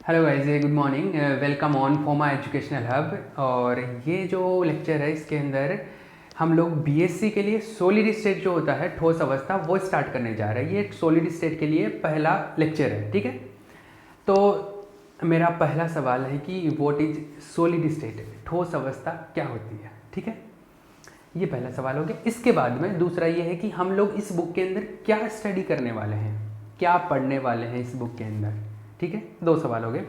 Hello guys, good morning. Welcome on फोमा educational hub. और ये जो लेक्चर है इसके अंदर हम लोग बीएससी के लिए सॉलिड स्टेट जो होता है, ठोस अवस्था, वो स्टार्ट करने जा रहे हैं। ये सॉलिड स्टेट के लिए पहला लेक्चर है, ठीक है। तो मेरा पहला सवाल है कि व्हाट इज सॉलिड स्टेट, ठोस अवस्था क्या होती है, ठीक है। ये पहला सवाल हो गया। इसके बाद में दूसरा ये है कि हम लोग इस बुक के अंदर क्या स्टडी करने वाले हैं, क्या पढ़ने वाले हैं इस बुक के अंदर, ठीक है। दो सवाल हो गए।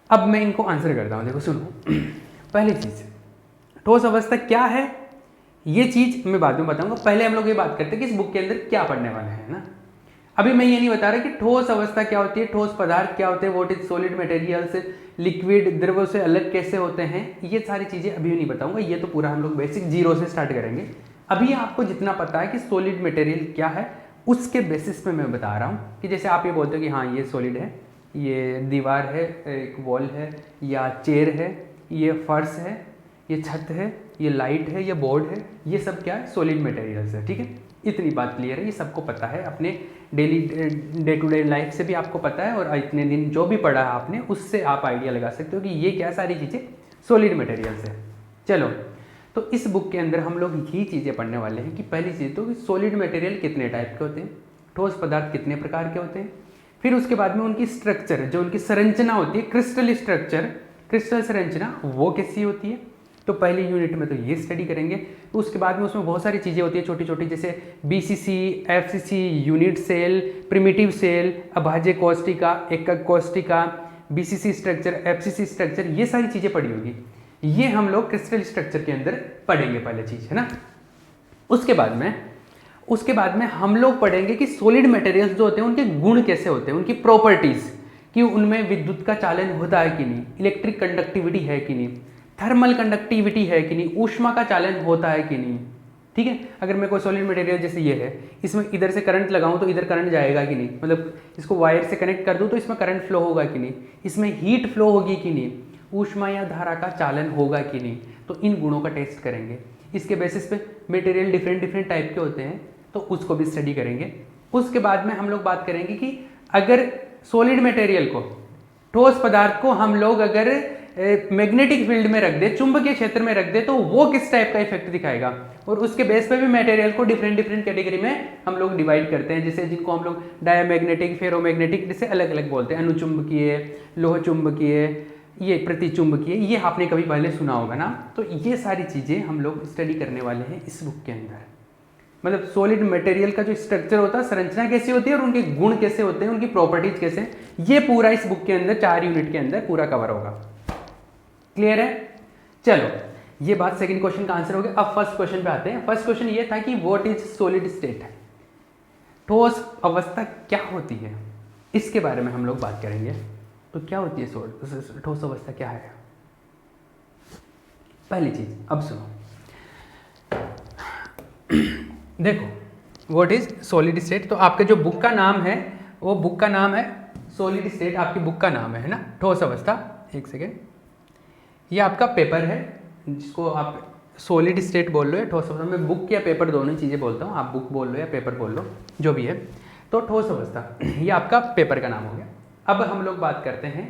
अब मैं इनको आंसर करता हूँ। देखो सुनो, पहली चीज़, ठोस अवस्था क्या है, ये चीज़ मैं बाद में बताऊंगा। पहले हम लोग ये बात करते हैं कि इस बुक के अंदर क्या पढ़ने वाले हैं ना। अभी मैं ये नहीं बता रहा कि ठोस अवस्था क्या होती है, ठोस पदार्थ क्या होते हैं, what is solid materials, liquid द्रव से अलग कैसे होते हैं, ये सारी चीज़ें अभी नहीं बताऊंगा। ये तो पूरा हम लोग बेसिक जीरो से स्टार्ट करेंगे। अभी आपको जितना पता है कि सॉलिड मटेरियल क्या है, उसके बेसिस पे मैं बता रहा हूँ। कि जैसे आप ये बोलते हो कि हाँ ये सॉलिड है, ये दीवार है, एक वॉल है, या चेयर है, ये फर्श है, ये छत है, ये लाइट है, ये बोर्ड है, ये सब क्या है, सॉलिड मटेरियल्स है, ठीक है। इतनी बात क्लियर है, ये सबको पता है, अपने daily day to day life से भी आपको पता है, और इतने दिन जो भी पढ़ा है आपने उससे आप आइडिया लगा सकते हो कि ये क्या सारी चीज़ें सॉलिड मटेरियल्स है। चलो, तो इस बुक के अंदर हम लोग ये चीज़ें पढ़ने वाले हैं कि पहली चीज़ तो कि सॉलिड मटेरियल कितने टाइप के होते हैं, ठोस पदार्थ कितने प्रकार के होते हैं। फिर उसके बाद में उनकी स्ट्रक्चर, जो उनकी संरचना होती है, क्रिस्टल स्ट्रक्चर, क्रिस्टल संरचना, वो कैसी होती है। तो पहली यूनिट में तो ये स्टडी करेंगे। तो उसके बाद में उसमें बहुत सारी चीज़ें होती है छोटी छोटी, जैसे BCC, FCC, unit cell, primitive cell, अभाज्य कोष्टिका, एकक कोष्टिका, बीसीसी स्ट्रक्चर, एफसीसी स्ट्रक्चर, ये सारी चीज़ें पढ़ी होगी। ये हम लोग क्रिस्टल स्ट्रक्चर के अंदर पढ़ेंगे, पहले चीज़ है ना। उसके बाद में हम लोग पढ़ेंगे कि सॉलिड मटेरियल्स जो होते हैं उनके गुण कैसे होते हैं, उनकी प्रॉपर्टीज़, कि उनमें विद्युत का चालन होता है कि नहीं, इलेक्ट्रिक कंडक्टिविटी है कि नहीं, थर्मल कंडक्टिविटी है कि नहीं, ऊष्मा का चालन होता है कि नहीं, ठीक है। अगर मैं कोई सॉलिड मटेरियल जैसे ये है, इसमें इधर से करंट लगाऊं तो इधर करंट जाएगा कि नहीं, मतलब इसको वायर से कनेक्ट कर दूं तो इसमें करंट फ्लो होगा कि नहीं, इसमें हीट फ्लो होगी कि नहीं, ऊष्मा या धारा का चालन होगा कि नहीं। तो इन गुणों का टेस्ट करेंगे। इसके बेसिस पे मटेरियल डिफरेंट डिफरेंट टाइप के होते हैं, तो उसको भी स्टडी करेंगे। उसके बाद में हम लोग बात करेंगे कि अगर सॉलिड मटेरियल को, ठोस पदार्थ को हम लोग अगर मैग्नेटिक फील्ड में रख दे, चुंबकीय क्षेत्र में रख दे, तो वो किस टाइप का इफेक्ट दिखाएगा। और उसके बेस पे भी मटेरियल को डिफरेंट डिफरेंट कैटेगरी में हम लोग डिवाइड करते हैं, जैसे जिनको हम लोग डायमैग्नेटिक, फेरोमैग्नेटिक, जैसे अलग अलग बोलते हैं, अनुचुंबकीय, लोह चुंबकीय, ये प्रतिचुंबकीय, ये आपने कभी पहले सुना होगा ना। तो ये सारी चीज़ें हम लोग स्टडी करने वाले हैं इस बुक के अंदर। मतलब सॉलिड मटेरियल का जो स्ट्रक्चर होता है, संरचना कैसी होती है, और उनके गुण कैसे होते हैं, उनकी प्रॉपर्टीज कैसे, ये पूरा इस बुक के अंदर 4 यूनिट के अंदर पूरा कवर होगा। क्लियर है। चलो, ये बात सेकंड क्वेश्चन का आंसर हो गया। अब फर्स्ट क्वेश्चन पे आते हैं। फर्स्ट क्वेश्चन ये था कि व्हाट इज सॉलिड स्टेट, ठोस अवस्था क्या होती है, इसके बारे में हम लोग बात करेंगे। तो क्या होती है ठोस अवस्था, क्या है। पहली चीज, अब सुनो, देखो व्हाट इज सॉलिड स्टेट। तो आपके जो बुक का नाम है, वो बुक का नाम है सॉलिड स्टेट, आपकी बुक का नाम है ना, ठोस अवस्था। एक सेकेंड, ये आपका पेपर है जिसको आप सॉलिड स्टेट बोल लो या ठोस अवस्था, मैं बुक या पेपर दोनों चीज़ें बोलता हूँ, आप बुक बोल लो या पेपर बोल लो, जो भी है। तो ठोस अवस्था, ये आपका पेपर का नाम हो गया। अब हम लोग बात करते हैं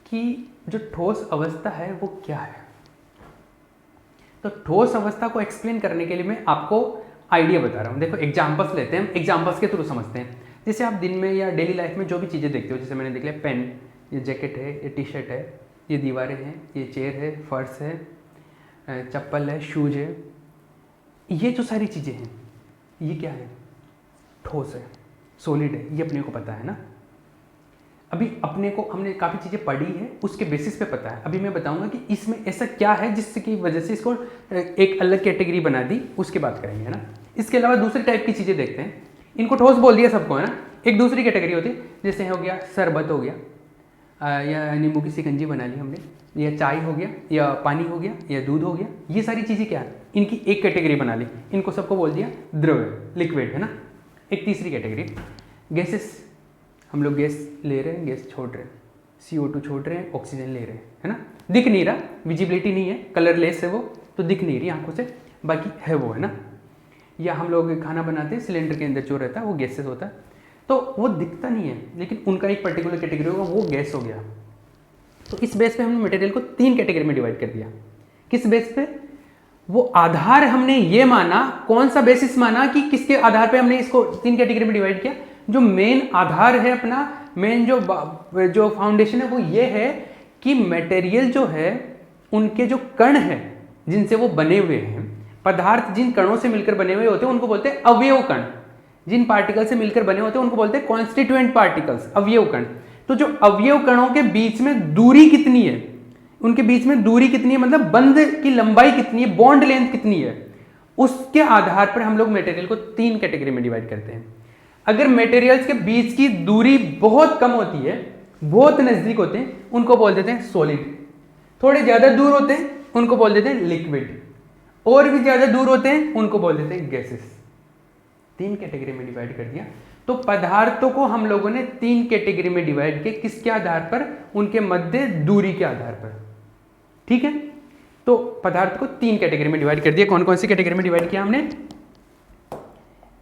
कि जो ठोस अवस्था है वो क्या है। तो ठोस अवस्था को एक्सप्लेन करने के लिए मैं आपको आइडिया बता रहा हूँ। देखो एग्जाम्पल्स लेते हैं, एग्जाम्पल्स के थ्रू समझते हैं। जैसे आप दिन में या डेली लाइफ में जो भी चीज़ें देखते हो, जैसे मैंने देख लिया पेन, ये जैकेट है, ये टी शर्ट है, ये दीवारें हैं, ये चेयर है, फर्श है, चप्पल है, शूज है, ये जो सारी चीज़ें हैं ये क्या है, ठोस है, सॉलिड है, ये अपने को पता है ना। अभी अपने को हमने काफ़ी चीज़ें पढ़ी है, उसके बेसिस पे पता है। अभी मैं बताऊंगा कि इसमें ऐसा क्या है जिसकी वजह से इसको एक अलग कैटेगरी बना दी, उसकी बात करेंगे है ना। इसके अलावा दूसरे टाइप की चीज़ें देखते हैं। इनको ठोस बोल दिया सबको है ना। एक दूसरी कैटेगरी होती है, जैसे हो गया शरबत हो गया, या नींबू की शिकंजी बना ली हमने, या चाय हो गया, या पानी हो गया, या दूध हो गया, ये सारी चीज़ें क्या है, इनकी एक कैटेगरी बना ली, इनको सबको बोल दिया द्रव्य, लिक्विड है ना। एक तीसरी कैटेगरी गैसेस, हम लोग गैस ले रहे हैं, गैस छोड़ रहे हैं, CO2 छोड़ रहे हैं, ऑक्सीजन ले रहे हैं है ना। दिख नहीं रहा, विजिबिलिटी नहीं है, कलरलेस है वो, तो दिख नहीं रही आंखों से, बाकी है वो है ना। या हम लोग खाना बनाते हैं, सिलेंडर के अंदर जो रहता है वो गैसेस होता है, तो वो दिखता नहीं है, लेकिन उनका एक पर्टिकुलर कैटेगरी होगा, वो गैस हो गया। तो इस बेस पे हमने मटेरियल को 3 कैटेगरी में डिवाइड कर दिया। किस बेस पे? वो आधार हमने ये माना, कौन सा बेसिस माना कि किसके आधार पे हमने इसको 3 कैटेगरी में डिवाइड किया? जो मेन आधार है अपना, मेन जो फाउंडेशन है वो ये है कि मटेरियल जो है उनके जो कण है जिनसे वो बने हुए हैं, पदार्थ जिन कणों से मिलकर बने हुए होते हैं उनको बोलते हैं अवयव कण। जिन पार्टिकल से मिलकर बने होते हैं उनको बोलते हैं कॉन्स्टिट्यूएंट पार्टिकल्स, अवयव कण। तो जो अवयव कणों के बीच में दूरी कितनी है, उनके बीच में दूरी कितनी है, मतलब बंध की लंबाई कितनी है, बॉन्ड लेंथ कितनी है, उसके आधार पर हम लोग मटेरियल को 3 कैटेगरी में डिवाइड करते हैं। अगर मटेरियल्स के बीच की दूरी बहुत कम होती है, बहुत नजदीक होते हैं, उनको बोल देते हैं सॉलिड। थोड़े ज्यादा दूर होते हैं उनको बोल देते हैं लिक्विड, और भी ज्यादा दूर होते हैं उनको बोल देते हैं गैसेस। 3 कैटेगरी में डिवाइड कर दिया। तो पदार्थों को हम लोगों ने 3 कैटेगरी में डिवाइड किया, किसके आधार पर? उनके मध्य दूरी के आधार पर। ठीक है, तो पदार्थ को 3 कैटेगरी में डिवाइड कर दिया। कौन कौन सी कैटेगरी में डिवाइड किया हमने?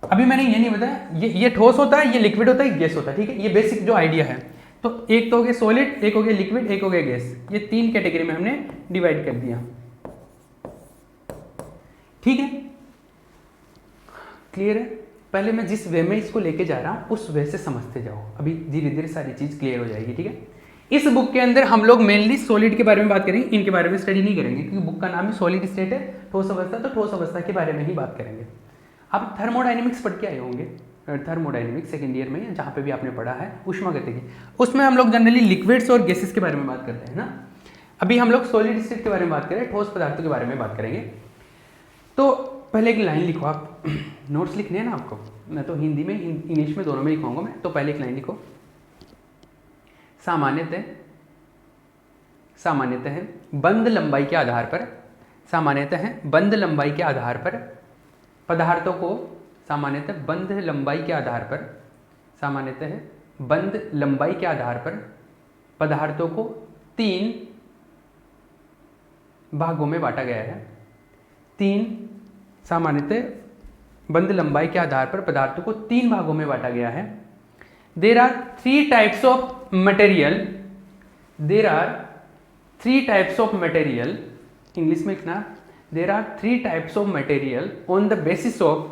अभी मैंने ये नहीं बताया, ये ठोस होता है, ये लिक्विड होता है, गैस होता है। ठीक है, ये बेसिक जो आइडिया है। तो एक तो हो गया सॉलिड, एक हो गया लिक्विड, एक हो गया गैस। ये 3 कैटेगरी में हमने डिवाइड कर दिया। ठीक है, क्लियर है? पहले मैं जिस वे में इसको लेके जा रहा हूं उस वे से समझते जाओ, अभी धीरे धीरे सारी चीज क्लियर हो जाएगी। ठीक है, इस बुक के अंदर हम लोग मेनली सॉलिड के बारे में बात करेंगे, इनके बारे में स्टडी नहीं करेंगे, क्योंकि बुक का नाम ही सॉलिड स्टेट है, ठोस अवस्था। तो ठोस अवस्था के बारे में ही बात करेंगे। आप थर्मोडायनेमिक्स पढ़ के आए होंगे, थर्मोडायनेमिक्स सेकेंड ईयर में, जहाँ पे भी आपने पढ़ा है उष्मागतिकी, उसमें हम लोग जनरली लिक्विड्स और गैसेस के बारे में बात करते हैं ना। अभी हम लोग सॉलिड स्टेट के बारे में बात करें, ठोस पदार्थों के बारे में बात करेंगे। तो पहले एक लाइन लिखो, आप नोट्स लिखने हैं ना आपको, मैं तो हिंदी में इंग्लिश में दोनों में लिखवाऊंगा मैं। तो पहले एक लाइन लिखो, सामान्यतः बंद लंबाई के आधार पर, सामान्यतः बंद लंबाई के आधार पर पदार्थों को, सामान्यतः बंद लंबाई के आधार पर, सामान्यतः बंद लंबाई के आधार पर पदार्थों को 3 भागों में बांटा गया है। 3 सामान्यतः बंद लंबाई के आधार पर पदार्थों को 3 भागों में बांटा गया है। There are 3 types of material, there are 3 types of material, English में लिखना, there are 3 types of material on the basis of,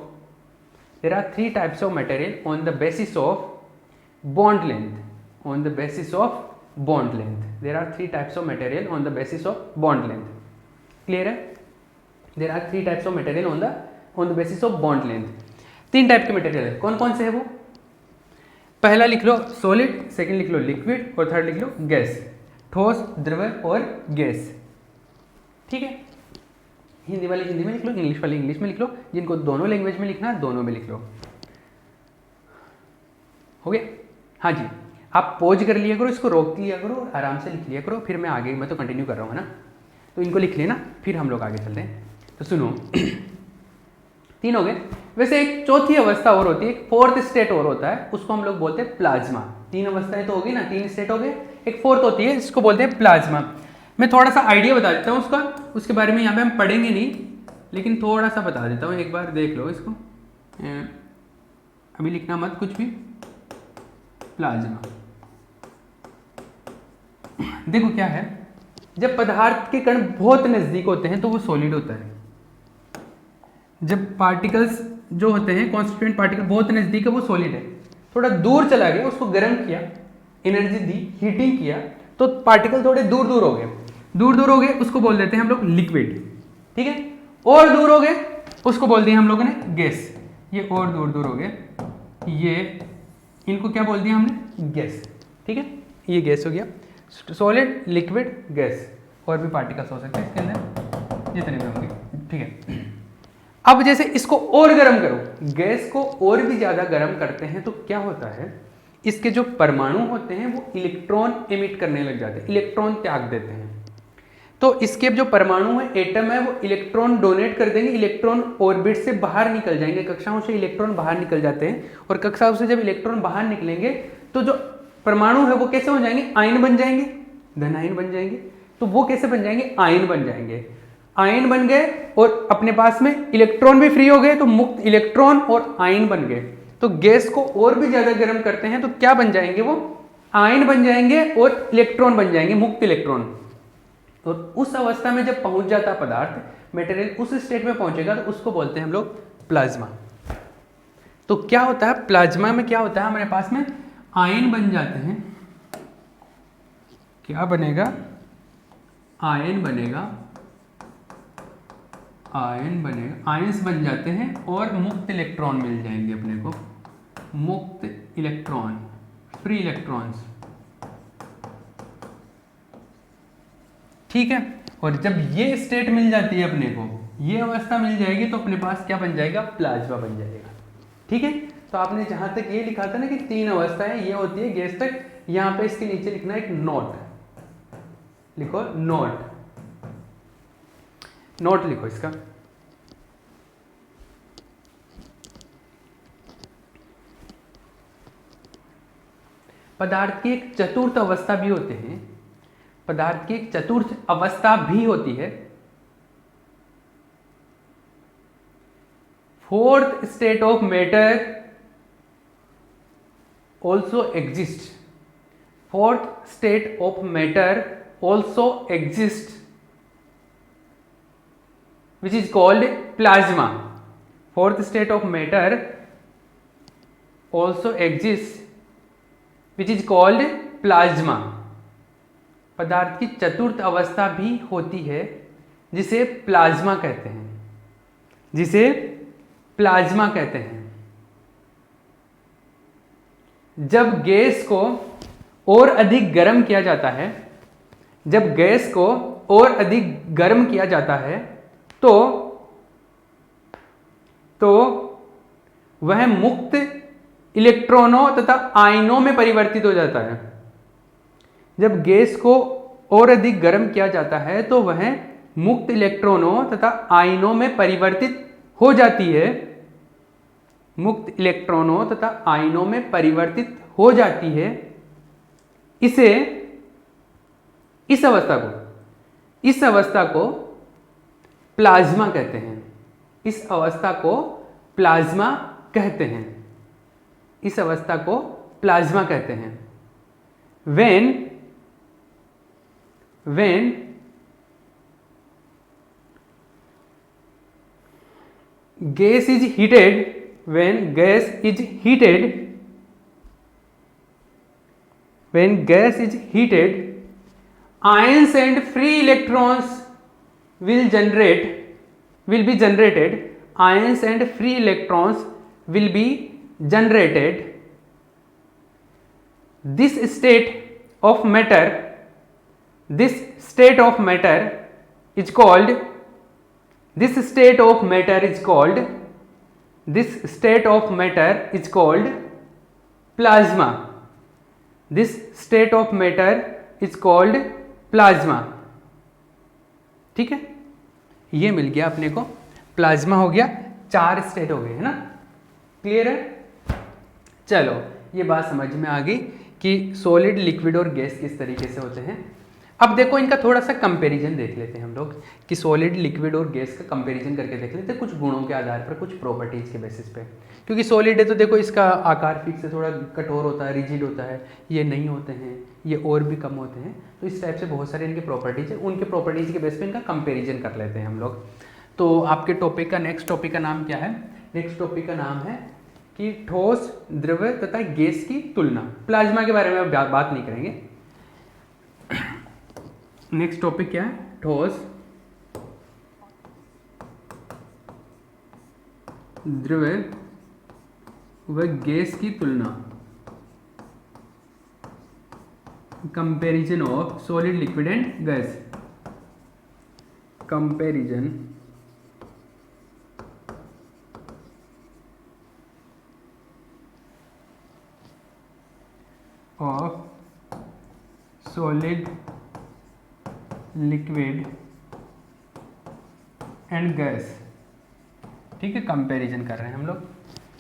there are 3 types of material on the basis of bond length, on the basis of bond length, there are 3 types of material on the basis of bond length. Clear है? There are 3 types of material on the basis of bond length. 3 type के material है। कौन कौन से है वो? पहला लिख लो सॉलिड, सेकंड लिख लो लिक्विड, और थर्ड लिख लो गैस। ठोस, द्रव और गैस। ठीक है, हिंदी वाले हिंदी में लिख लो, इंग्लिश वाले इंग्लिश में लिख लो, जिनको दोनों लैंग्वेज में लिखना है दोनों में लिख लो। हो गया? हाँ जी, आप पॉज कर लिया करो, इसको रोक लिया करो, आराम से लिख लिया करो, फिर मैं आगे, मैं तो कंटिन्यू कर रहा हूँ ना, तो इनको लिख लेना, फिर हम लोग आगे चलते हैं। तो सुनो 3 हो गए। वैसे एक चौथी अवस्था और होती है, एक 4th स्टेट और होता है, उसको हम लोग बोलते हैं प्लाज्मा। 3 अवस्थाएं तो हो गई ना, 3 स्टेट हो गए, एक 4th होती है, इसको बोलते हैं प्लाज्मा। मैं थोड़ा सा आइडिया बता देता हूँ उसका, उसके बारे में यहाँ पे हम पढ़ेंगे नहीं, लेकिन थोड़ा सा बता देता हूँ, एक बार देख लो इसको, अभी लिखना मत कुछ भी। प्लाज्मा देखो क्या है, जब पदार्थ के कण बहुत नजदीक होते हैं तो वो सॉलिड होता है। जब पार्टिकल्स जो होते हैं, कॉन्स्टिट्यूएंट पार्टिकल बहुत नजदीक है, वो सॉलिड है। थोड़ा दूर चला गया, उसको गर्म किया, एनर्जी दी, हीटिंग किया, तो पार्टिकल थोड़े दूर दूर हो गए, दूर दूर हो गए, उसको बोल देते हैं हम लोग लिक्विड। ठीक है, और दूर हो गए, उसको बोल दिया हम लोगों ने गैस। ये और दूर दूर हो गए, ये इनको क्या बोल दिया हमने? गैस। ठीक है, ये गैस हो गया। सॉलिड, लिक्विड, गैस, और भी पार्टिकल्स हो सकते हैं इसके अंदर, जितने भी होंगे। ठीक है, अब जैसे इसको और गर्म करो, गैस को और भी ज्यादा गर्म करते हैं तो क्या होता है, इसके जो परमाणु होते हैं वो इलेक्ट्रॉन एमिट करने लग जाते हैं, इलेक्ट्रॉन त्याग देते हैं। तो इसके जो परमाणु है, एटम है, वो इलेक्ट्रॉन डोनेट कर देंगे, इलेक्ट्रॉन ऑर्बिट से बाहर निकल जाएंगे, कक्षाओं से इलेक्ट्रॉन बाहर निकल जाते हैं, और कक्षाओं से जब इलेक्ट्रॉन बाहर निकलेंगे तो जो परमाणु है वो कैसे हो जाएंगे? आयन बन जाएंगे, धन आयन बन जाएंगे। तो वो कैसे बन जाएंगे? आयन बन जाएंगे। आयन बन गए और अपने पास में इलेक्ट्रॉन भी फ्री हो गए, तो मुक्त इलेक्ट्रॉन और आयन बन गए। तो गैस को और भी ज़्यादा गर्म करते हैं तो क्या बन जाएंगे, वो आयन बन जाएंगे और इलेक्ट्रॉन बन जाएंगे, मुक्त इलेक्ट्रॉन। और उस अवस्था में जब पहुंच जाता पदार्थ, मटेरियल उस स्टेट में पहुंचेगा तो उसको बोलते हैं हम लोग प्लाज्मा। तो क्या होता है प्लाज्मा में, क्या होता है हमारे पास में आयन बन जाते हैं, क्या बनेगा, आयन बनेगा, आयन बनेगा, आयंस बन जाते हैं और मुक्त इलेक्ट्रॉन मिल जाएंगे अपने को, मुक्त इलेक्ट्रॉन, फ्री इलेक्ट्रॉन्स, ठीक है। और जब ये स्टेट मिल जाती है अपने को, ये अवस्था मिल जाएगी तो अपने पास क्या बन जाएगा, प्लाज्मा बन जाएगा, ठीक है। तो आपने जहां तक ये लिखा था ना कि 3 अवस्थाएं ये होती है गैस तक, यहां पे इसके नीचे लिखना एक नोट, लिखो नोट, नोट लिखो इसका। पदार्थ की एक चतुर्थ अवस्था भी होते हैं, पदार्थ की एक चतुर्थ अवस्था भी होती है। Fourth state of matter also exist, fourth state of matter also exist which is called plasma. Fourth state of matter also exists which is called plasma. पदार्थ की चतुर्थ अवस्था भी होती है जिसे प्लाज्मा कहते हैं, जिसे प्लाज्मा कहते हैं। जब गैस को और अधिक गर्म किया जाता है, जब गैस को और अधिक गर्म किया जाता है तो वह मुक्त इलेक्ट्रॉनों तथा आयनों में परिवर्तित हो जाता है। जब गैस को और अधिक गर्म किया जाता है तो वह मुक्त इलेक्ट्रॉनों तथा आयनों में परिवर्तित हो जाती है, मुक्त इलेक्ट्रॉनों तथा आयनों में परिवर्तित हो जाती है। इसे, इस अवस्था को प्लाज्मा कहते हैं, इस अवस्था को प्लाज्मा कहते हैं, इस अवस्था को प्लाज्मा कहते हैं। when gas is heated, when gas is heated, ions and free electrons will be generated, ions and free electrons will be generated. This state of matter is called plasma. This state of matter is called plasma, ठीक है। ये मिल गया अपने को, plasma हो गया, 4 state हो गए, है ना, क्लियर है। चलो ये बात समझ में आ गई कि सॉलिड, लिक्विड और गैस किस तरीके से होते हैं। अब देखो इनका थोड़ा सा कंपैरिजन देख लेते हैं हम लोग कि सॉलिड, लिक्विड और गैस का कंपैरिजन करके देख लेते हैं, कुछ गुणों के आधार पर, कुछ प्रॉपर्टीज के बेसिस पे। क्योंकि सॉलिड है तो देखो इसका आकार फिक्स है, थोड़ा कठोर होता है, रिजिड होता है, ये नहीं होते हैं, ये और भी कम होते हैं। तो इस टाइप से बहुत सारे इनके प्रॉपर्टीज है, उनके प्रॉपर्टीज के बेस पे इनका कंपेरिजन कर लेते हैं हम लोग। तो आपके टॉपिक का, नेक्स्ट टॉपिक का नाम क्या है, नेक्स्ट टॉपिक का नाम है कि ठोस, द्रव्य तथा गैस की तुलना। प्लाज्मा के बारे में अब बात नहीं करेंगे। नेक्स्ट टॉपिक क्या है, ठोस, द्रव्य व गैस की तुलना, comparison of solid, liquid and gas, comparison of solid, liquid and gas, ठीक है। कंपैरिजन कर रहे हैं हम लोग,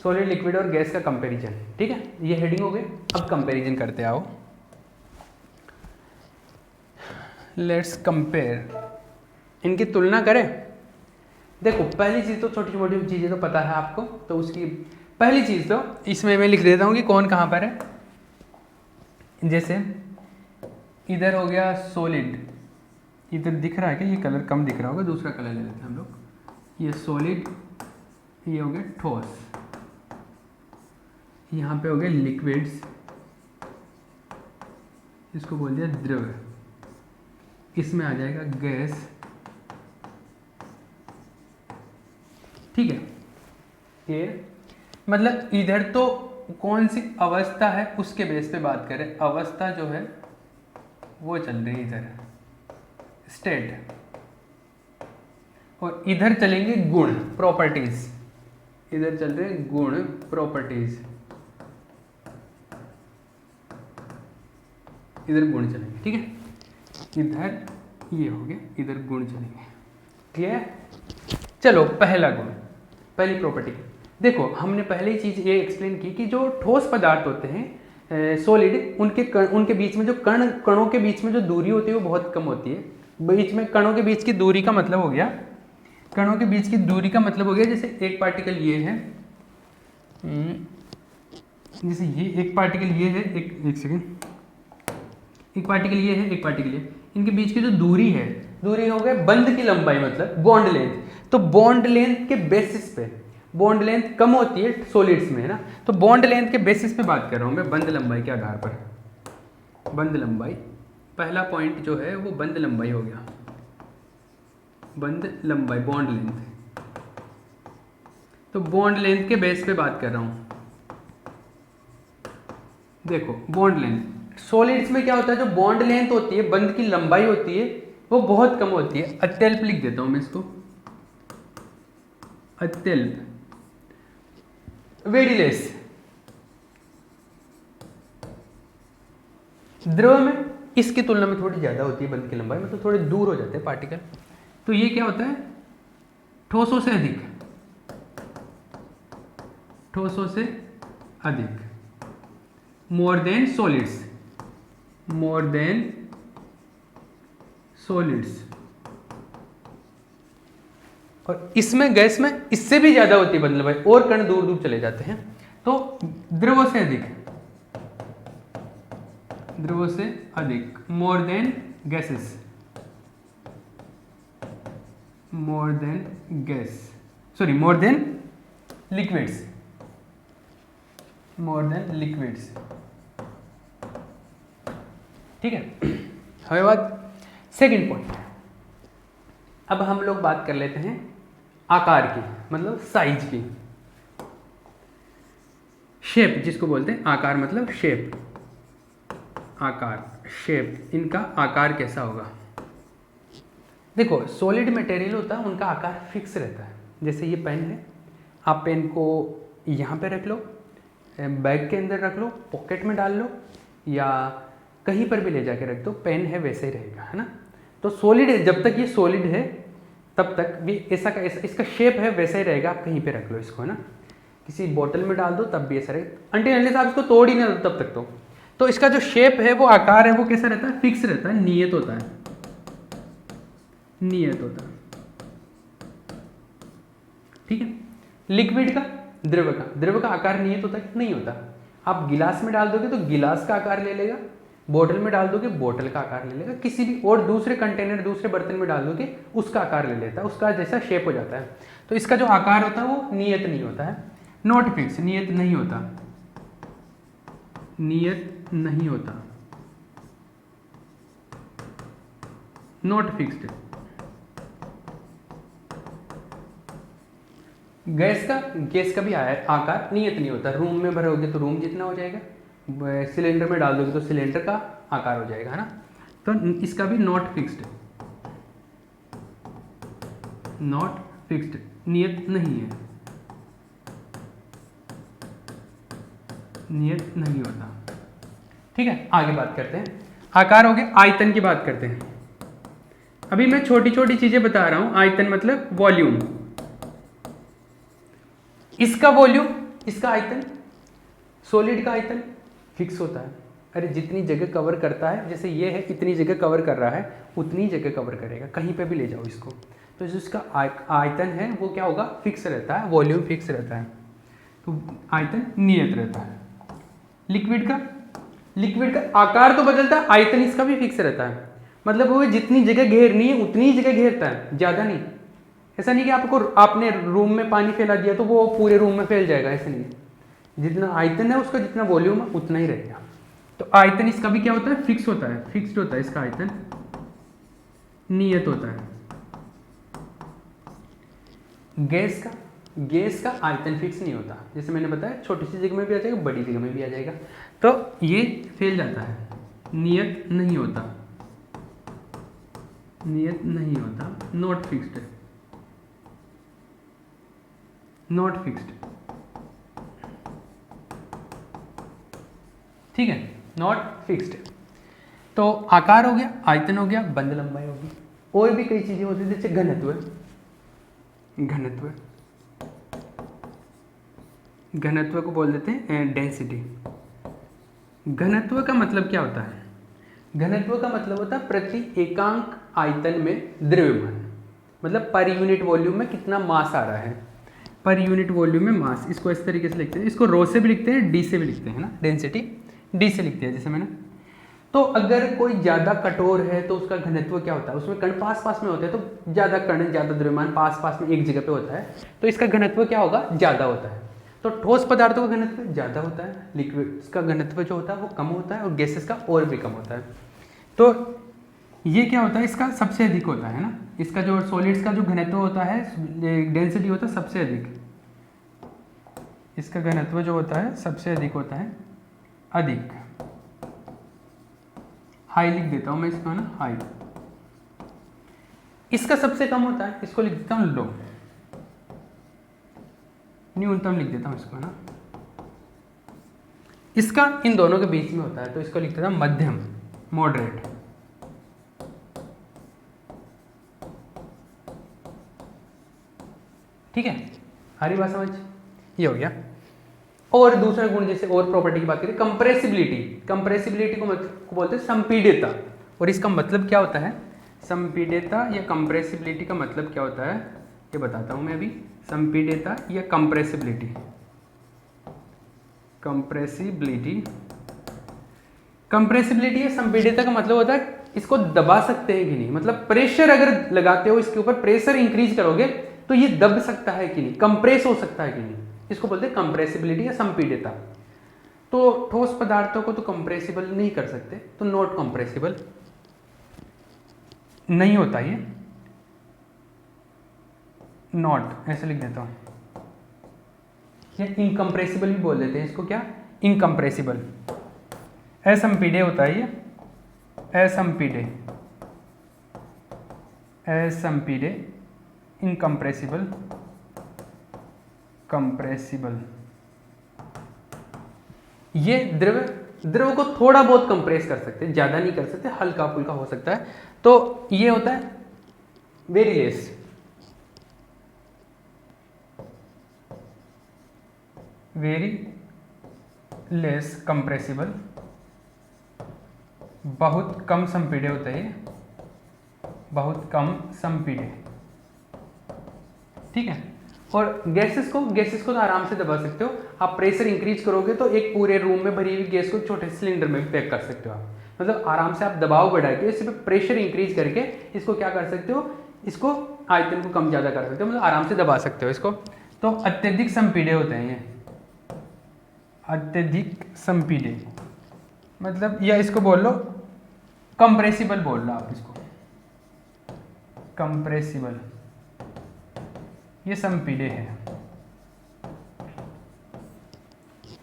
सॉलिड, लिक्विड और गैस का कंपैरिजन, ठीक है। ये हेडिंग हो गई। अब कंपैरिजन करते आओ, लेट्स कंपेयर, इनकी तुलना करें। देखो पहली चीज़ तो, छोटी छोटी चीज़ें तो पता है आपको, तो उसकी पहली चीज़ तो इसमें मैं लिख देता हूँ कि कौन कहाँ पर है। जैसे इधर हो गया सॉलिड, इधर दिख रहा है कि ये कलर कम दिख रहा होगा, दूसरा कलर ले लेते हैं हम लोग। ये सॉलिड, ये हो गया ठोस, यहाँ पे हो गए लिक्विड्स, इसको बोल दिया द्रव, इसमें आ जाएगा गैस। ठीक है, ये मतलब इधर तो कौन सी अवस्था है उसके बेस पे बात करें, अवस्था जो है वो चल रही है इधर स्टेट, और इधर चलेंगे गुण प्रॉपर्टीज, इधर चल रहे गुण प्रॉपर्टीज, इधर गुण चलेंगे। ठीक है, इधर ये हो गया, इधर गुण चलेंगे। ठीक है, चलो पहला गुण, पहली प्रॉपर्टी देखो, हमने पहले ही चीज़ ये एक्सप्लेन की कि जो ठोस पदार्थ होते हैं सॉलिड, उनके बीच में जो कणों के बीच में जो दूरी होती है वो बहुत कम होती है। बीच में कणों के बीच की दूरी का मतलब हो गया, कणों के बीच की दूरी का मतलब हो गया, जैसे एक पार्टिकल ये है, जैसे ये एक पार्टिकल ये है, एक सेकेंड, एक पार्टिकल ये है, एक पार्टिकल ये, इनके बीच की जो दूरी है, दूरी हो गया बंध की लंबाई, मतलब बॉन्ड लेंथ। तो बॉन्ड लेंथ के बेसिस पे, बॉन्ड लेंथ कम होती है सॉलिड्स में, है ना, तो बॉन्ड लेंथ के बेसिस पे बात कर रहा हूँ मैं, बंध लंबाई के आधार पर। बंध लंबाई, पहला पॉइंट जो है वो बंध लंबाई हो गया, बंध लंबाई बॉन्ड लेंथ। तो बॉन्ड लेंथ के बेस पे बात कर रहा हूँ। देखो बॉन्ड लेंथ सॉलिड्स में क्या होता है, जो बॉन्ड लेंथ होती है, बंध की लंबाई होती है, वो बहुत कम होती है। अत्यल्प लिख देता हूं मैं इसको, अत्यल्प, वेरी लेस। द्रव में इसकी तुलना में थोड़ी ज्यादा होती है बंध की लंबाई, मतलब थोड़े दूर हो जाते हैं पार्टिकल। तो ये क्या होता है, ठोसों से अधिक, ठोसों से अधिक, more than solids, more than solids. और इसमें गैस में इससे भी ज्यादा होती है बंध लंबाई, और कण दूर दूर चले जाते हैं। तो द्रवों से अधिक, द्रवों से अधिक, more than gases, more than gas, sorry more than liquids, more than liquids. ठीक है, हमें बात सेकंड पॉइंट। अब हम लोग बात कर लेते हैं आकार की, मतलब साइज की, शेप जिसको बोलते हैं, आकार मतलब शेप, आकार, शेप, इनका आकार कैसा होगा। देखो सॉलिड मटेरियल होता है, उनका आकार फिक्स रहता है। जैसे ये पेन है, आप पेन को यहाँ पे रख लो, बैग के अंदर रख लो, पॉकेट में डाल लो, या कहीं पर भी ले जाके रख दो, पेन है वैसे ही रहेगा, है ना। तो सॉलिड है, जब तक ये सॉलिड है तब तक भी ऐसा का ऐसा इसका शेप है वैसा ही रहेगा। आप कहीं पे रख लो इसको, है ना, किसी बोतल में डाल दो तब भी ऐसा रहेगा, अनटिल आप इसको तोड़ ही ना दो तब तक। तो इसका जो शेप है, वो आकार है, वो कैसा रहता है, फिक्स रहता है, नियत होता है, नियत होता है। ठीक है, लिक्विड का, द्रव का आकार नियत होता है कि नहीं होता। आप गिलास में डाल दोगे तो गिलास का आकार ले लेगा, बोतल में डाल दोगे बोतल का आकार ले लेगा, किसी भी और दूसरे कंटेनर, दूसरे बर्तन में डाल दोगे उसका आकार ले लेता है, उसका जैसा शेप हो जाता है। तो इसका जो आकार होता है वो नियत नहीं होता है, नॉट फिक्स, नियत नहीं होता, नियत नहीं होता, नॉट फिक्स्ड। गैस का भी आकार नियत नहीं होता। रूम में भरोगे तो रूम जितना हो जाएगा, सिलेंडर में डाल दोगे तो सिलेंडर का आकार हो जाएगा, है ना। तो इसका भी नॉट फिक्स्ड, नॉट फिक्स्ड, नियत नहीं है, नियत नहीं होता। ठीक है, आगे बात करते हैं, आकार हो गया, आयतन की बात करते हैं। अभी मैं छोटी छोटी चीजें बता रहा हूं। आयतन मतलब वॉल्यूम, इसका वॉल्यूम, इसका आयतन, सॉलिड का आयतन फिक्स होता है। अरे जितनी जगह कवर करता है, जैसे ये है इतनी जगह कवर कर रहा है, उतनी जगह कवर करेगा, कहीं पे भी ले जाओ इसको। तो जो इसका आयतन है वो क्या होगा, फिक्स रहता है, वॉल्यूम फिक्स रहता है। तो आयतन नियत रहता है। लिक्विड का आकार तो बदलता है, आयतन इसका भी फिक्स रहता है। मतलब वो जितनी जगह घेरनी है उतनी ही जगह घेरता है, ज़्यादा नहीं। ऐसा नहीं कि आपने रूम में पानी फैला दिया तो वो पूरे रूम में फैल जाएगा, ऐसा नहीं। जितना आयतन है उसका, जितना वॉल्यूम है उतना ही रहेगा। तो आयतन इसका भी क्या होता है, फिक्स होता है, फिक्स्ड होता है इसका आयतन, नियत होता है। गैस का आयतन फिक्स नहीं होता, जैसे मैंने बताया छोटी सी जगह में भी आ जाएगा, बड़ी जगह में भी आ जाएगा। तो ये फैल जाता है, नियत नहीं होता, नॉट फिक्स्ड, ठीक है, नॉट फिक्स्ड। तो आकार हो गया, आयतन हो गया, बंद लंबाई होगी। और भी कई चीजें होती है, जैसे घनत्व को बोल देते हैं डेंसिटी। घनत्व का मतलब क्या होता है? घनत्व का मतलब होता है प्रति एकांक आयतन में द्रव्यमान, मतलब पर यूनिट वॉल्यूम में कितना मास आ रहा है, पर यूनिट वॉल्यूम में मास। इसको इस तरीके से लिखते हैं, इसको रो से भी लिखते हैं, डी से भी लिखते हैं ना, डेंसिटी डी से लिखते हैं जैसे मैंने। तो अगर कोई ज़्यादा कठोर है तो उसका घनत्व क्या होता है, उसमें कण पास में होते हैं, तो ज़्यादा कण, ज़्यादा द्रव्यमान पास में एक जगह पे होता है, तो इसका घनत्व क्या होगा, ज़्यादा होता है। तो ठोस पदार्थों का घनत्व ज़्यादा होता है, लिक्विड का घनत्व जो होता है वो कम होता है, और गैसेस का और भी कम होता है। तो ये क्या होता है, इसका सबसे अधिक होता है ना, इसका जो सॉलिड्स का जो घनत्व होता है, डेंसिटी होता है सबसे अधिक, इसका घनत्व जो होता है सबसे अधिक होता है, अधिक। हाई लिख देता हूं मैं इसको ना, हाई। इसका सबसे कम होता है, इसको लिख देता हूं लो, न्यूनतम लिख देता हूं इसको ना। इसका इन दोनों के बीच में होता है, तो इसको लिख देता हूं मध्यम, मॉडरेट। ठीक है, हरी बात समझ, ये हो गया। और दूसरा गुण, जैसे और प्रॉपर्टी की बात करें, कंप्रेसिबिलिटी को बोलते हैं संपीड्यता। और इसका मतलब क्या होता है, संपीड्यता या कंप्रेसिबिलिटी का मतलब क्या होता है, ये बताता हूं मैं अभी। संपीड्यता या कंप्रेसिबिलिटी या संपीड्यता का मतलब होता है इसको दबा सकते हैं कि नहीं, मतलब प्रेशर अगर लगाते हो इसके ऊपर, प्रेशर इंक्रीज करोगे तो ये दब सकता है कि नहीं, कंप्रेस हो सकता है कि नहीं, इसको बोलते हैं कंप्रेसिबिलिटी या संपीड्यता। तो ठोस पदार्थों को तो कंप्रेसिबल नहीं कर सकते, तो नॉट कंप्रेसिबल नहीं होता ये, नॉट ऐसे लिख देता हूं, या इनकंप्रेसिबल भी बोल देते हैं इसको, क्या, इनकंप्रेसिबल। असंपीड्य होता है ये, असंपीड्य, इनकंप्रेसिबल, कंप्रेसिबल। ये द्रव को थोड़ा बहुत कंप्रेस कर सकते हैं, ज्यादा नहीं कर सकते, हल्का फुल्का हो सकता है। तो ये होता है वेरी लेस कंप्रेसिबल, बहुत कम संपीड्य होता है, बहुत कम संपीड्य। ठीक है। और गैसेस को तो आराम से दबा सकते हो आप, प्रेशर इंक्रीज करोगे तो एक पूरे रूम में भरी हुई गैस को छोटे सिलेंडर में भी पैक कर सकते हो आप, मतलब आराम से आप दबाव बढ़ा के इस पे प्रेशर इंक्रीज करके इसको क्या कर सकते हो, इसको आयतन को कम ज़्यादा कर सकते हो, मतलब आराम से दबा सकते हो इसको। तो अत्यधिक संपीड्य होते हैं ये, अत्यधिक संपीड्य, मतलब या इसको बोल लो कंप्रेसिबल बोल लो आप इसको, कंप्रेसिबल, ये संपीड्य है।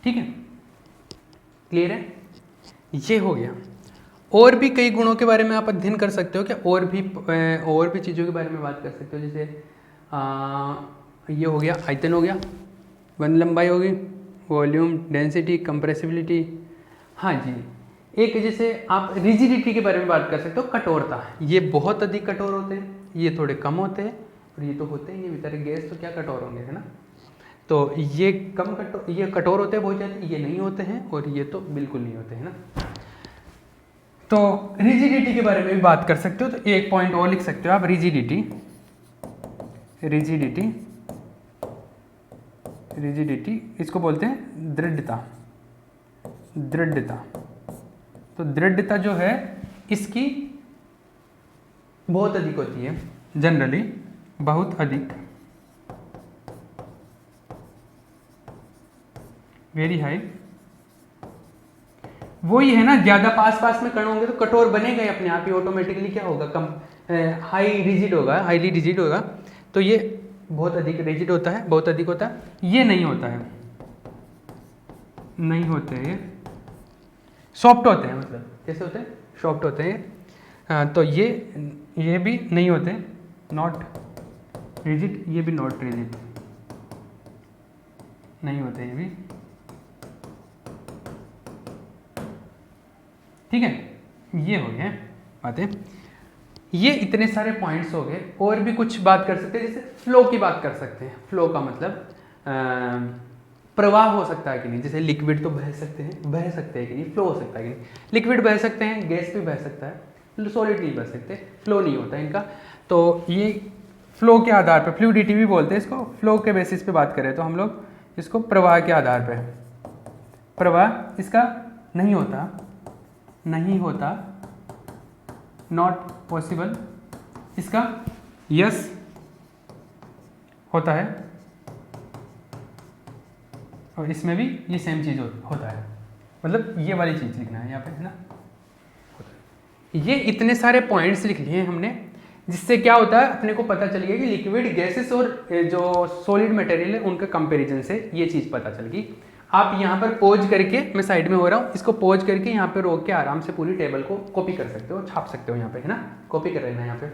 ठीक है, क्लियर है, ये हो गया। और भी कई गुणों के बारे में आप अध्ययन कर सकते हो क्या, और भी चीज़ों के बारे में बात कर सकते हो, जैसे ये हो गया, आयतन हो गया, बंद लंबाई होगी, वॉल्यूम, डेंसिटी, कंप्रेसिबिलिटी। हाँ जी, एक जैसे आप रिजिडिटी के बारे में बात कर सकते हो, कठोरता। ये बहुत अधिक कठोर होते हैं, ये थोड़े कम होते हैं, और ये तो होते हैं, ये बेचारे गैस तो क्या कठोर होंगे, है ना। तो ये ये कठोर होते हैं बहुत ज़्यादा, ये नहीं होते हैं, और ये तो बिल्कुल नहीं होते हैं ना। तो रिजिडिटी के बारे में भी बात कर सकते हो, तो एक पॉइंट और लिख सकते हो आप, रिजिडिटी, इसको बोलते हैं दृढ़ता। दृढ़ता, तो दृढ़ता जो है इसकी बहुत अधिक होती है, जनरली बहुत अधिक, वेरी हाई। वही है ना, ज़्यादा पास पास में कण होंगे तो कठोर बनेगा ही अपने आप ही, ऑटोमेटिकली क्या होगा, कम हाई रिजिड होगा, हाईली रिजिड होगा। तो ये बहुत अधिक रिजिड होता है, बहुत अधिक होता है। ये नहीं होता है, नहीं होते हैं, सॉफ्ट होते हैं, मतलब कैसे होते हैं, सॉफ्ट होते हैं। तो ये भी नहीं होते, नॉट रिजिड, ये भी नॉट रिजिड, नहीं होते ये भी, ठीक है। ये हो गए बातें, ये इतने सारे पॉइंट्स हो गए। और भी कुछ बात कर सकते हैं, जैसे फ्लो की बात कर सकते हैं। फ्लो का मतलब प्रवाह हो सकता है कि नहीं, जैसे लिक्विड तो बह सकते हैं कि नहीं, फ्लो हो सकता है कि नहीं। लिक्विड बह सकते हैं, गैस भी बह सकता है, सॉलिड नहीं बह सकते, फ्लो नहीं होता इनका। तो ये फ्लो के आधार पर, फ्लूइडिटी भी बोलते हैं इसको, फ्लो के बेसिस पे बात करें तो हम लोग इसको प्रवाह के आधार पे, प्रवाह इसका नहीं होता, नॉट पॉसिबल, इसका यस होता है, और इसमें भी ये सेम चीज़ होता है। मतलब ये वाली चीज़ लिखना है यहाँ पे, है ना। ये इतने सारे पॉइंट्स लिख लिए हैं हमने, जिससे क्या होता है, अपने को पता चल गया कि लिक्विड गैसेस और जो सॉलिड मटेरियल है उनका कंपैरिजन से ये चीज़ पता चल गई। आप यहाँ पर पॉज करके, मैं साइड में हो रहा हूँ, इसको पॉज करके यहाँ पे रोक के आराम से पूरी टेबल को कॉपी कर सकते हो, छाप सकते हो यहाँ पे, है ना, कॉपी कर लेना यहाँ पे।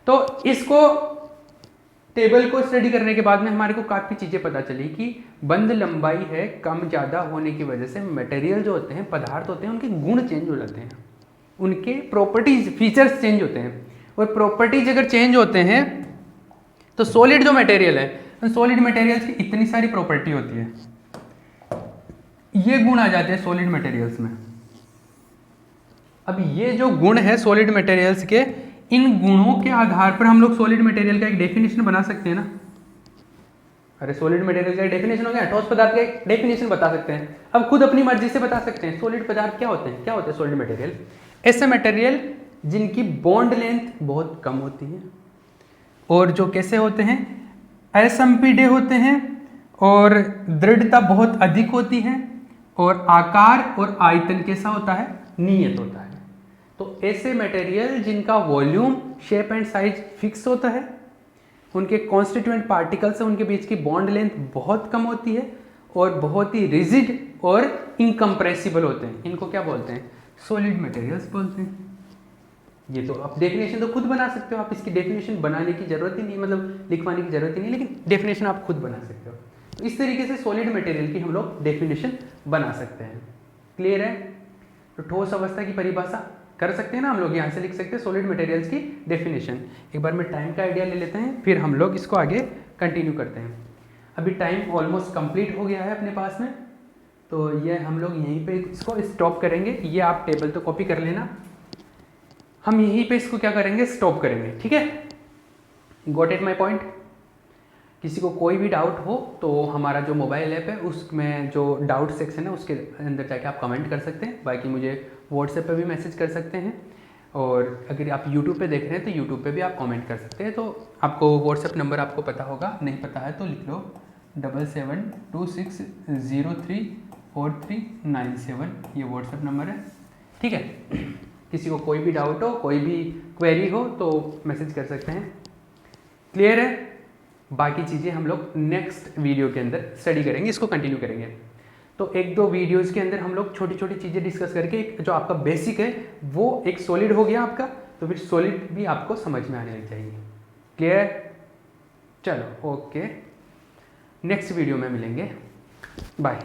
तो इसको टेबल को स्टडी करने के बाद में हमारे को काफ़ी चीज़ें पता चली कि बंद लंबाई है कम ज़्यादा होने की वजह से मटेरियल जो होते हैं, पदार्थ होते हैं, उनके गुण चेंज हो जाते हैं, उनके प्रॉपर्टीज, फीचर्स चेंज होते हैं। और प्रॉपर्टीज अगर चेंज होते हैं तो सॉलिड जो मटेरियल है, सॉलिड मटेरियल्स की इतनी सारी प्रॉपर्टी होती है, ये गुण आ जाते हैं सॉलिड मटेरियल्स में। अब ये जो गुण है सॉलिड मटेरियल्स के, इन गुणों के आधार पर हम लोग सॉलिड मटेरियल का एक डेफिनेशन बना सकते हैं ना। अरे सॉलिड मटेरियल का डेफिनेशन हो गया, ठोस पदार्थ का एक डेफिनेशन बता सकते हैं। अब खुद अपनी मर्जी से बता सकते हैं सॉलिड पदार्थ क्या होते हैं, क्या होते हैं सॉलिड मटेरियल। ऐसे मटेरियल जिनकी बॉन्ड लेंथ बहुत कम होती है, और जो कैसे होते हैं, असंपीड्य होते हैं, और दृढ़ता बहुत अधिक होती है, और आकार और आयतन कैसा होता है, नियत होता है। तो ऐसे मटेरियल जिनका volume, shape and size fix होता है, उनके कॉन्स्टिट्यूएंट पार्टिकल्स से उनके बीच की बॉन्ड लेंथ बहुत कम होती है, और बहुत ही रिजिड और इनकम्प्रेसिबल होते हैं, इनको क्या बोलते हैं, सॉलिड मटेरियल्स बोलते हैं। ये तो आप डेफिनेशन तो खुद बना सकते हो, आप इसकी डेफिनेशन बनाने की जरूरत ही नहीं, मतलब लिखवाने की जरूरत ही नहीं, लेकिन डेफिनेशन आप खुद बना सकते हो। तो इस तरीके से सॉलिड मटेरियल की हम लोग डेफिनेशन बना सकते हैं। क्लियर है। तो ठोस अवस्था की परिभाषा कर सकते हैं ना हम लोग, यहाँ से लिख सकते हैं सॉलिड मटेरियल्स की डेफिनेशन। एक बार में टाइम का आइडिया ले लेते हैं, फिर हम लोग इसको आगे कंटिन्यू करते हैं। अभी टाइम ऑलमोस्ट कंप्लीट हो गया है अपने पास में, तो ये हम लोग यहीं पे इसको स्टॉप करेंगे। ये आप टेबल तो कॉपी कर लेना, हम यहीं पे इसको क्या करेंगे, स्टॉप करेंगे, ठीक है। Got it my point. किसी को कोई भी डाउट हो तो हमारा जो मोबाइल ऐप है उसमें जो डाउट सेक्शन है उसके अंदर जाके आप कमेंट कर सकते हैं। बाकी मुझे व्हाट्सएप पे भी मैसेज कर सकते हैं, और अगर आप यूट्यूब पे देख रहे हैं तो यूट्यूब पे भी आप कमेंट कर सकते हैं। तो आपको व्हाट्सएप नंबर आपको पता होगा, नहीं पता है तो लिख लो 7726034397, ये व्हाट्सएप नंबर है, ठीक है। किसी को कोई भी डाउट हो, कोई भी क्वेरी हो तो मैसेज कर सकते हैं। क्लियर है। बाकी चीज़ें हम लोग नेक्स्ट वीडियो के अंदर स्टडी करेंगे, इसको कंटिन्यू करेंगे। तो एक दो वीडियोस के अंदर हम लोग छोटी छोटी चीज़ें डिस्कस करके जो आपका बेसिक है वो एक सॉलिड हो गया आपका, तो फिर सॉलिड भी आपको समझ में आने लग जाएगी। क्लियर। चलो ओके, नेक्स्ट वीडियो में मिलेंगे, बाय।